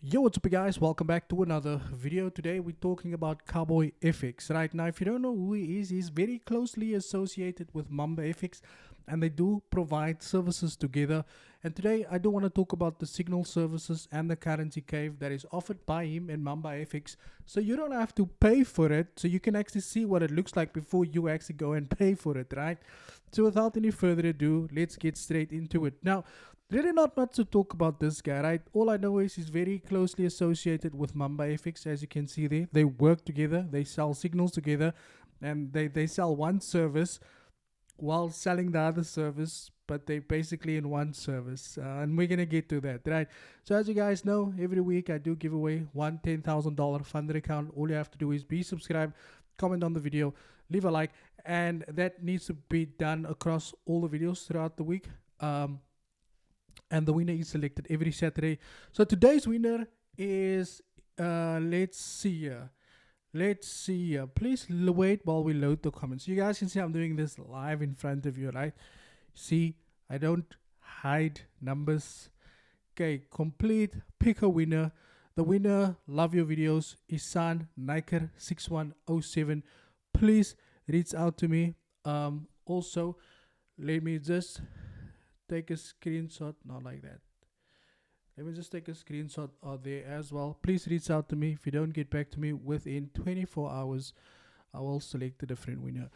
Yo, what's up guys, welcome back to another video. Today we're talking about Cowboy FX. Right now, if you don't know who he is, he's very closely associated with Mamba FX and they do provide services together. And today I do want to talk about the signal services and the currency cave that is offered by him and Mamba FX. So you don't have to pay for it, so you can actually see what it looks like before you actually go and pay for it, right? So without any further ado, let's get straight into it. Now, really not much to talk about this guy, right? All I know is he's very closely associated with Mamba FX, as you can see there. They work together, they sell signals together, and they sell one service while selling the other service, but they basically in one service. And we're going to get to that, right? So as you guys know, every week I do give away one $10,000 funder account. All you have to do is be subscribed, comment on the video, leave a like, and that needs to be done across all the videos throughout the week. And the winner is selected every Saturday. So today's winner is let's see here. Please wait while we load the comments. You guys can see I'm doing this live in front of you, right? See, I don't hide numbers. Okay, complete, pick a winner. The winner, love your videos, Isan Niker 6107. Please reach out to me. Also, let me just take a screenshot, not like that. Let me just take a screenshot out there as well. Please reach out to me. If you don't get back to me within 24 hours, I will select a different winner.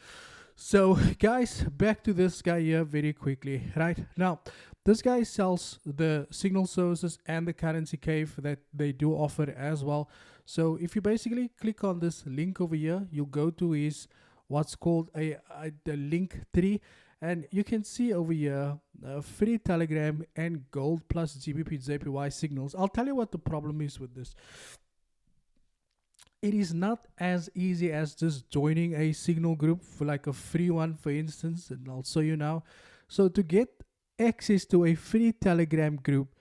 So guys, back to this guy here very quickly. Right now, this guy sells the signal services and the currency cave that they do offer as well. So if you basically click on this link over here, you'll go to his what's called the link 3. And you can see over here, free Telegram and gold plus GBP JPY signals. I'll tell you what the problem is with this. It is not as easy as just joining a signal group for like a free one, for instance, and I'll show you now. So to get access to a free Telegram group,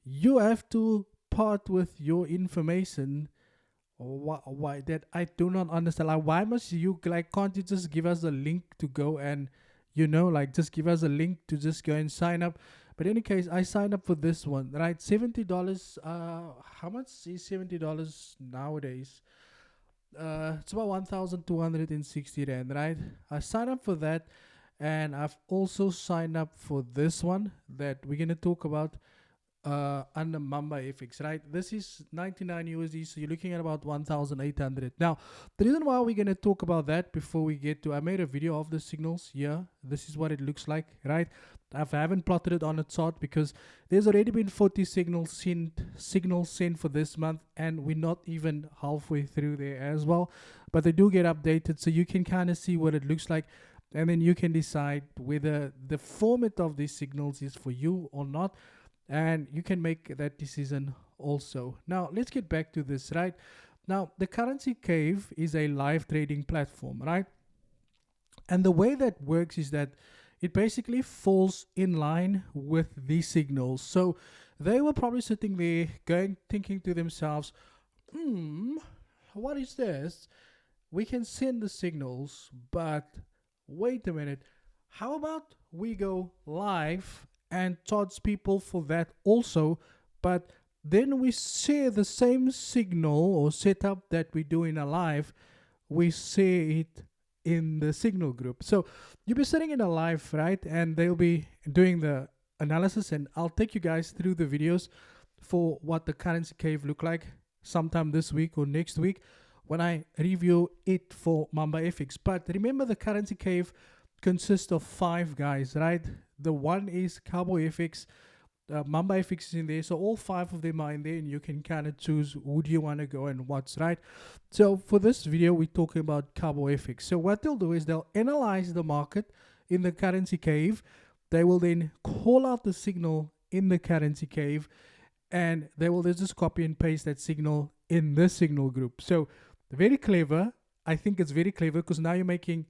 you have to part with your information. Why that I do not understand. Like, why must you, like, can't you just give us a link to go and, you know, like, just give us a link to just go and sign up? But in any case, I signed up for this one, right? $70. How much is $70 nowadays? It's about 1,260 rand, right? I signed up for that, and I've also signed up for this one that we're gonna talk about under Mamba FX, right? This is 99 USD, so you're looking at about 1,800. Now, the reason why we're gonna talk about that before we get to, I made a video of the signals here. This is what it looks like, right? I haven't plotted it on a chart because there's already been 40 signals sent for this month, and we're not even halfway through there as well. But they do get updated, so you can kind of see what it looks like, and then you can decide whether the format of these signals is for you or not. And you can make that decision also. Now, let's get back to this, right? Now, the currency cave is a live trading platform, right? And the way that works is that it basically falls in line with these signals. So they were probably sitting there thinking to themselves, what is this? We can send the signals, but wait a minute. How about we go live and charge people for that also, but then we share the same signal or setup that we do in a live, we share it in the signal group. So you'll be sitting in a live, right? And they'll be doing the analysis, and I'll take you guys through the videos for what the currency cave look like sometime this week or next week when I review it for Mamba FX. But remember, the currency cave consists of 5 guys, right? The one is Cowboy FX, Mamba FX is in there, so all 5 of them are in there, and you can kind of choose who do you want to go and watch, right? So for this video, we're talking about Cowboy FX. So what they'll do is they'll analyze the market in the currency cave. They will then call out the signal in the currency cave, and they will just copy and paste that signal in this signal group. So very clever. I think it's very clever because now you're making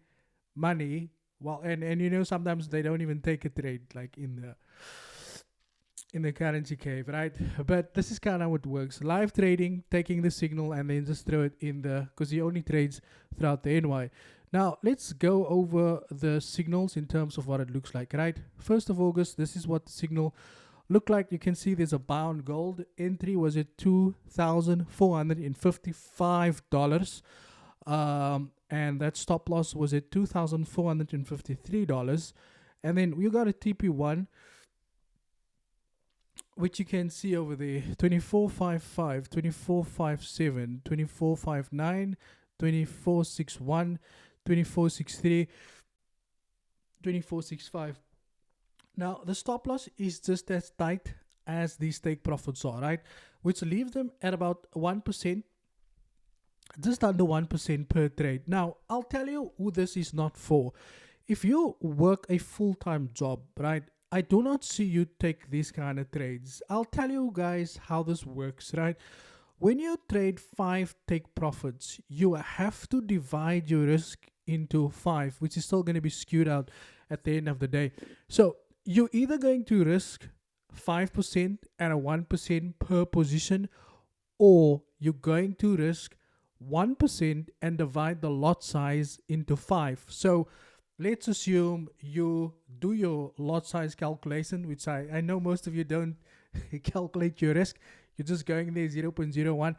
money. Well, and you know, sometimes they don't even take a trade like in the currency cave, right? But this is kind of how it works. Live trading, taking the signal and then just throw it in because he only trades throughout the NY. Now, let's go over the signals in terms of what it looks like, right? 1st of August, this is what the signal look like you can see there's a bound gold entry was at $2,455, and that stop loss was at $2,453. And then we got a TP1, which you can see over there, 2455, 2457, 2459, 2461, 2463, 2465. Now, the stop loss is just as tight as these take profits are, right? Which leaves them at about 1%, just under 1% per trade. Now, I'll tell you who this is not for. If you work a full-time job, right, I do not see you take these kind of trades. I'll tell you guys how this works, right? When you trade five take profits, you have to divide your risk into five, which is still going to be skewed out at the end of the day. So you're either going to risk 5% and a 1% per position, or you're going to risk 1% and divide the lot size into five. So let's assume you do your lot size calculation, which I know most of you don't calculate your risk. You're just going there 0.01.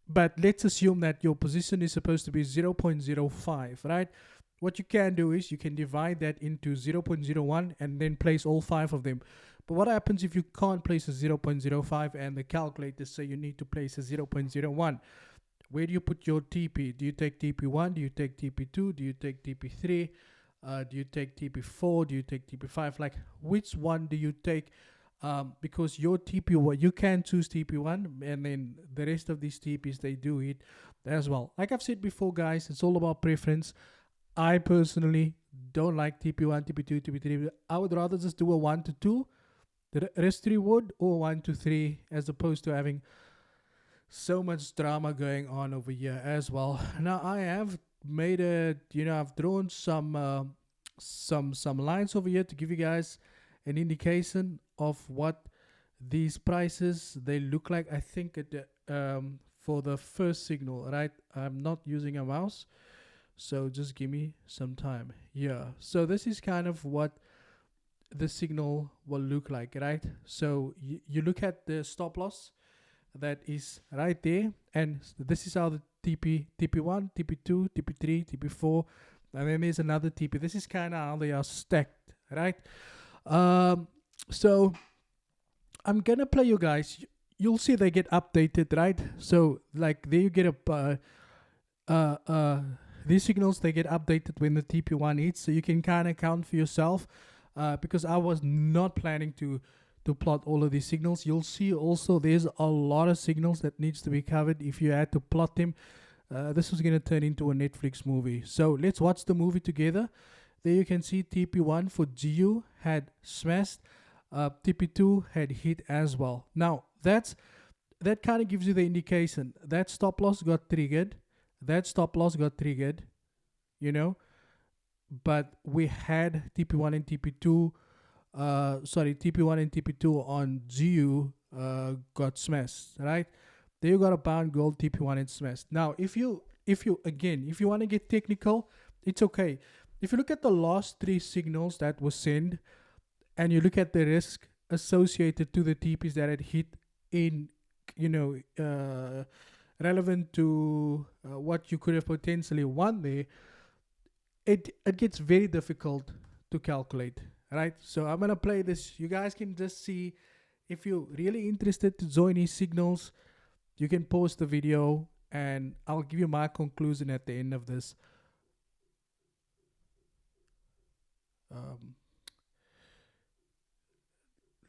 But let's assume that your position is supposed to be 0.05, right? What you can do is you can divide that into 0.01 and then place all five of them. But what happens if you can't place a 0.05 and the calculator say you need to place a 0.01? Where do you put your TP? Do you take TP1? Do you take TP2? Do you take TP3? Do you take TP4? Do you take TP5? Like, which one do you take? Because your TP1, you can choose TP1, and then the rest of these TPs, they do it as well. Like I've said before, guys, it's all about preference. I personally don't like TP1, TP2, TP3. I would rather just do a 1 to 2, the rest 3 would, or 1 to 3, as opposed to having so much drama going on over here as well. Now I have made I've drawn some lines over here to give you guys an indication of what these prices they look like. I think for the first signal, right? I'm not using a mouse, so just give me some time. Yeah, so this is kind of what the signal will look like, right? So you look at the stop loss that is right there, and this is how the TP1, TP2, TP3, TP4, and then there's another TP. This is kind of how they are stacked, right? So I'm gonna play you guys. You'll see they get updated, right? So like there you get these signals, they get updated when the TP1 hits, so you can kind of count for yourself. Because I was not planning to plot all of these signals. You'll see also there's a lot of signals that needs to be covered. If you had to plot them, this was going to turn into a Netflix movie. So let's watch the movie together. There you can see TP1 for GU had smashed. TP2 had hit as well. Now that kind of gives you the indication that stop loss got triggered. That stop loss got triggered, you know, but we had TP1 and TP2. TP1 and TP2 on GU got smashed, right? There you got a bound gold TP1 and smashed. Now, if you want to get technical, it's okay. If you look at the last three signals that were sent, and you look at the risk associated to the TPs that had hit in, relevant to what you could have potentially won there, it gets very difficult to calculate, right? So I'm gonna play this. You guys can just see. If you're really interested to join these signals, you can pause the video and I'll give you my conclusion at the end of this.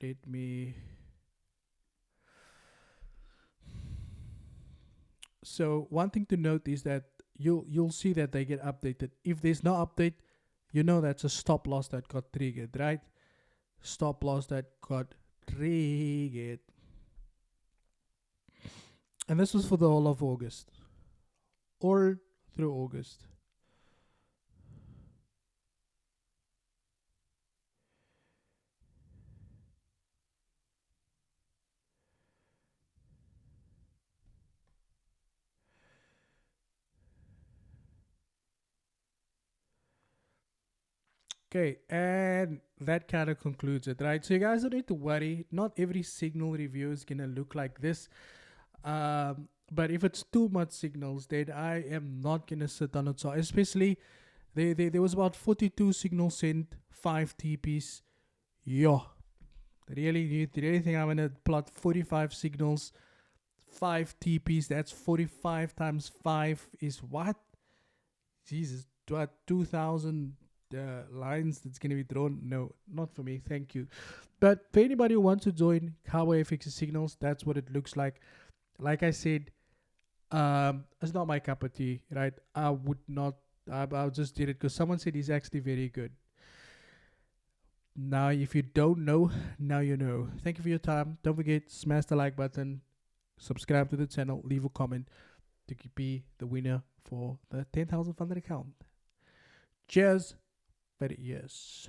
Let me. So one thing to note is that you'll see that they get updated. If there's no update, you know that's a stop loss that got triggered, right? Stop loss that got triggered. And this was for the whole of August. All through August. Okay, and that kind of concludes it, right? So you guys don't need to worry. Not every signal review is gonna look like this. But if it's too much signals, then I am not gonna sit on it. So especially there was about 42 signals sent, 5 TPs. Yeah, really think I'm gonna plot 45 signals, 5 TPs. That's 45 times 5 is what? Jesus, what 2,000 lines that's gonna be drawn? No, not for me. Thank you. But for anybody who wants to join Cowboy FX Signals, that's what it looks like. Like I said, it's not my cup of tea, right? I would not. I'll just did it because someone said he's actually very good. Now, if you don't know, now you know. Thank you for your time. Don't forget, smash the like button, subscribe to the channel, leave a comment to be the winner for the 10,000 funded account. Cheers. Very yes.